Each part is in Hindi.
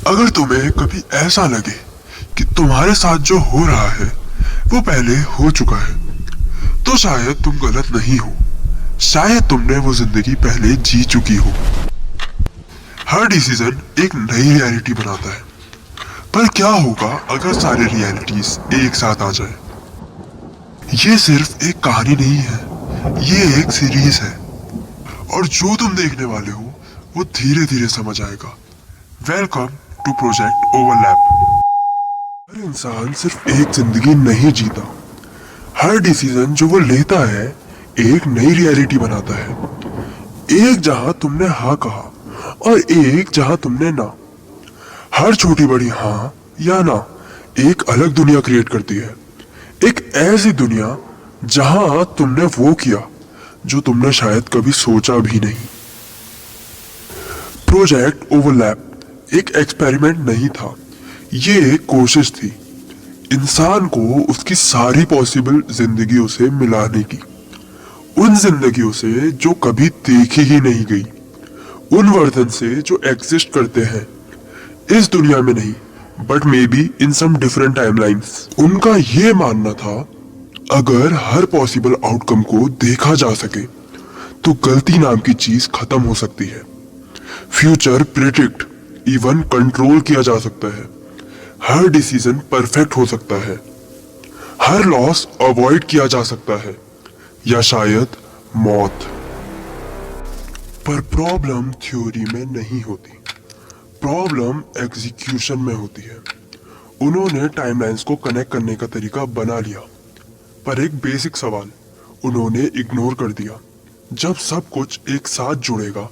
अगर तुम्हें कभी ऐसा लगे कि तुम्हारे साथ जो हो रहा है वो पहले हो चुका है, तो शायद तुम गलत नहीं हो। शायद तुमने वो जिंदगी पहले जी चुकी हो। हर डिसीजन एक नई रियलिटी बनाता है, पर क्या होगा अगर सारे रियलिटीज एक साथ आ जाए? ये सिर्फ एक कहानी नहीं है, ये एक सीरीज है, और जो तुम देखने वाले हो वो धीरे धीरे समझ आएगा। Welcome to project overlap. हर इंसान सिर्फ एक जिंदगी नहीं जीता। हर डिसीजन जो वो लेता है एक नई रियलिटी बनाता है। एक जहां तुमने हाँ कहा और एक जहां तुमने ना। हर छोटी बड़ी हाँ या ना एक अलग दुनिया क्रिएट करती है। एक ऐसी दुनिया जहां तुमने वो किया जो तुमने शायद कभी सोचा भी नहीं। प्रोजेक्ट ओवरलैप एक एक्सपेरिमेंट नहीं था, ये एक कोशिश थी इंसान को उसकी सारी पॉसिबल जिंदगियों से मिलाने की। उन जिंदगियों से जो कभी देखी ही नहीं गई, उन वर्जन से जो एग्जिस्ट करते हैं इस दुनिया में नहीं, but maybe in some different timelines. उनका ये मानना था अगर हर पॉसिबल आउटकम को देखा जा सके तो गलती नाम की चीज खत्म हो सकती है। फ्यूचर प्रिडिक्ट इवन कंट्रोल किया जा सकता है। हर डिसीजन परफेक्ट हो सकता है। हर लॉस अवॉइड किया जा सकता है, या शायद मौत। पर प्रॉब्लम थ्योरी में नहीं होती, प्रॉब्लम एग्जीक्यूशन में होती है। उन्होंने टाइमलाइंस को कनेक्ट करने का तरीका बना लिया, पर एक बेसिक सवाल उन्होंने इग्नोर कर दिया। जब सब कुछ एक साथ जुड़ेगा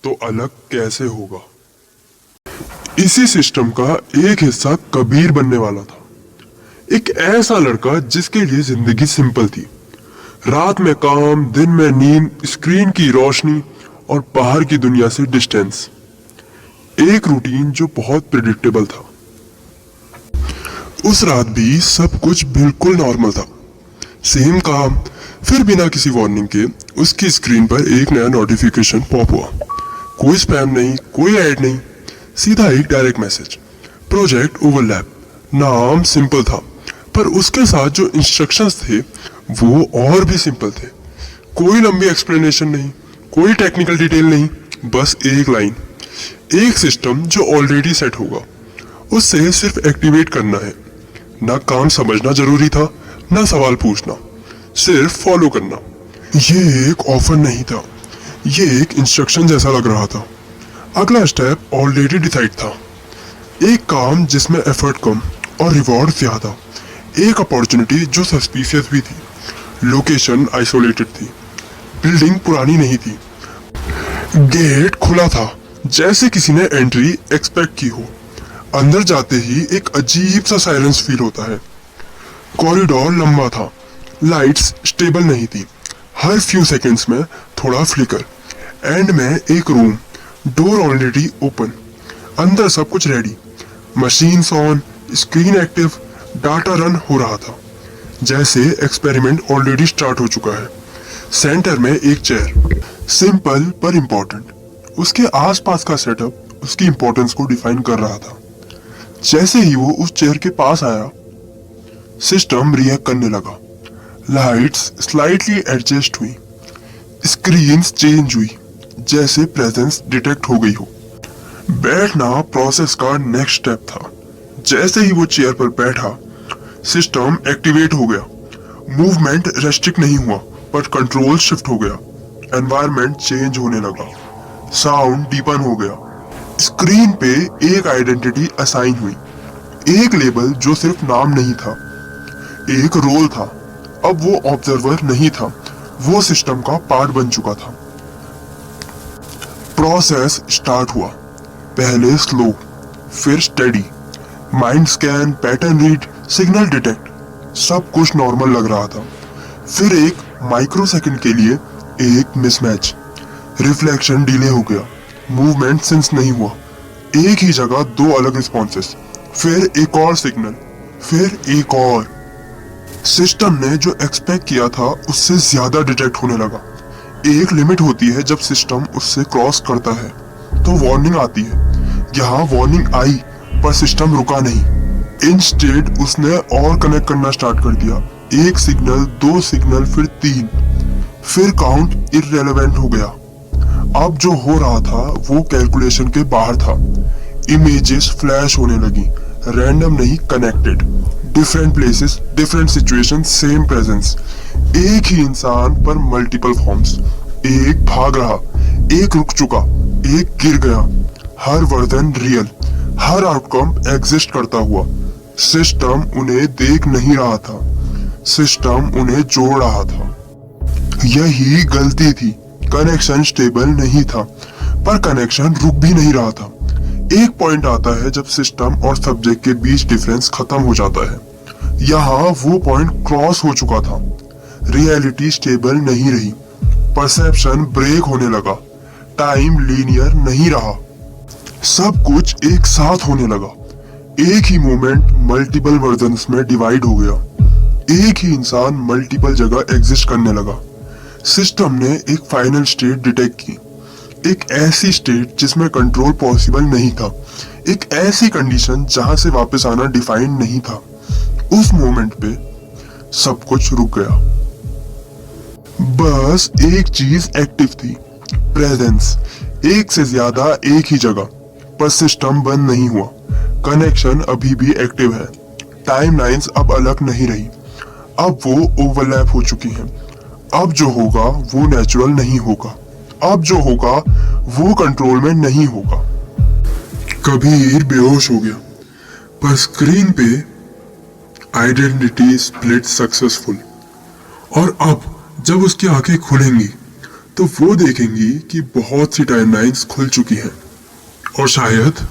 तो अलग कैसे होगा? इसी सिस्टम का एक हिस्सा कबीर बनने वाला था। एक ऐसा लड़का जिसके लिए जिंदगी सिंपल थी। रात में काम, दिन में नींद, स्क्रीन की रोशनी और बाहर की दुनिया से डिस्टेंस। एक रूटीन जो बहुत प्रिडिक्टेबल था। उस रात भी सब कुछ बिल्कुल नॉर्मल था। सेम काम, फिर बिना किसी वार्निंग के उसकी स्क्रीन पर एक नया नोटिफिकेशन पॉप हुआ। कोई स्पैम नहीं, कोई ऐड नहीं, सीधा एक डायरेक्ट मैसेज, प्रोजेक्ट ओवरलैप। नाम सिंपल था, पर उसके साथ जो इंस्ट्रक्शंस थे वो और भी सिंपल थे। कोई लंबी एक्सप्लेनेशन नहीं, कोई टेक्निकल डिटेल नहीं, बस एक लाइन। एक सिस्टम जो ऑलरेडी सेट होगा, उससे सिर्फ एक्टिवेट करना है। ना काम समझना जरूरी था, ना सवाल पूछना, सिर्फ फॉलो करना। ये एक ऑफर नहीं था, ये एक इंस्ट्रक्शन जैसा लग रहा था। अगला स्टेप ऑलरेडी डिसाइड था। एक काम जिसमें एफर्ट कम और रिवॉर्ड ज्यादा। एक अपॉर्चुनिटी जो सस्पिशियस भी थी। लोकेशन आइसोलेटेड थी। बिल्डिंग पुरानी नहीं थी। गेट खुला था, जैसे किसी ने एंट्री एक्सपेक्ट की हो। अंदर जाते ही एक अजीब सा साइलेंस फील होता है। कॉरिडोर लंबा था, लाइट्स स्टेबल नहीं थी, हर फ्यू सेकंड्स में थोड़ा फ्लिकर। एंड में एक रूम, डोर ऑलरेडी ओपन, अंदर सब कुछ ready, machines on, screen active, data run हो रहा था, जैसे एक्सपेरिमेंट ऑलरेडी स्टार्ट हो चुका है। सेंटर में एक चेयर, सिंपल पर इम्पोर्टेंट। उसके आसपास का सेटअप उसकी इंपॉर्टेंस को डिफाइन कर रहा था। जैसे ही वो उस चेयर के पास आया, सिस्टम रिएक्ट करने लगा। लाइट्स स्लाइटली एडजस्ट हुई, स्क्रीन्स चेंज हुई, जैसे प्रेजेंस डिटेक्ट हो गई हो। बैठना प्रोसेस का नेक्स्ट स्टेप था। जैसे ही वो चेयर पर बैठा, सिस्टम एक्टिवेट हो गया। मूवमेंट रेस्ट्रिक्ट नहीं हुआ, पर कंट्रोल शिफ्ट हो गया। एनवायरनमेंट चेंज होने लगा, साउंड डीपन हो गया। स्क्रीन पे एक आइडेंटिटी असाइन हुई, एक लेबल जो सिर्फ नाम नहीं था, एक रोल था। अब वो ऑब्जर्वर नहीं था, वो सिस्टम का पार्ट बन चुका था। प्रोसेस स्टार्ट हुआ, पहले स्लो, फिर steady. Mind scan, pattern read, signal detect, सब कुछ नॉर्मल लग रहा था। फिर एक माइक्रो सेकंड के लिए एक मिसमैच, रिफ्लेक्शन डिले हो गया, मूवमेंट सेंस नहीं हुआ, एक ही जगह दो अलग रिस्पॉन्सेस। फिर एक और सिग्नल, फिर एक और। सिस्टम ने जो एक्सपेक्ट किया था उससे ज्यादा डिटेक्ट होने लगा। एक लिमिट होती है जब सिस्टम उससे क्रॉस करता है तो वार्निंग आती है, यहाँ वार्निंग आई पर सिस्टम रुका नहीं। इंस्टेड उसने और कनेक्ट करना स्टार्ट कर दिया। एक सिग्नल, दो सिग्नल, फिर तीन, फिर काउंट इररेलेवेंट हो गया। अब जो हो रहा था वो कैलकुलेशन के बाहर था। इमेजेस फ्लैश होने लगी, रैंडम नहीं, connected. Different places, different situation, same presence. एक ही इंसान पर मल्टीपल फॉर्म्स। एक भाग रहा, एक रुक चुका, एक गिर गया। हर वर्जन रियल, हर आउटकम एग्जिस्ट करता हुआ। सिस्टम उन्हें देख नहीं रहा था, सिस्टम उन्हें जोड़ रहा था। यही गलती थी। कनेक्शन स्टेबल नहीं था, पर कनेक्शन रुक भी नहीं रहा था। एक पॉइंट आता है जब सिस्टम और सब्जेक्ट के बीच डिफरेंस खत्म हो जाता है। यहाँ वो पॉइंट क्रॉस हो चुका था। रियलिटी स्टेबल नहीं रही, परसेप्शन ब्रेक होने लगा, टाइम लीनियर नहीं रहा, सब कुछ एक साथ होने लगा। एक ही मोमेंट मल्टीपल वर्जन्स में डिवाइड हो गया। एक ही इंसान मल्टीपल जगह एग्जिस्ट करने लगा। सिस्टम ने एक फाइनल स्टेट डिटेक्ट की, एक ऐसी स्टेट जिसमें कंट्रोल पॉसिबल नहीं था, एक ऐसी कंडीशन जहां से वापस आना डिफाइंड नहीं था। उस मोमेंट पे सब कुछ रुक गया। बस एक चीज एक्टिव थी, प्रेजेंस। एक से ज्यादा एक ही जगह, पर सिस्टम बंद नहीं हुआ। कनेक्शन अभी भी एक्टिव है। टाइमलाइंस अब अलग नहीं रही, अब वो ओवरलैप हो चुकी हैं। अब जो होगा वो नेचुरल नहीं होगा, अब जो होगा वो कंट्रोल में नहीं होगा। कबीर बेहोश हो गया, पर स्क्रीन पे आइडेंटिटी स्प्लिट सक्सेसफुल। और अब जब उसकी आंखें खुलेंगी तो वो देखेंगी कि बहुत सी टाइमलाइंस खुल चुकी हैं, और शायद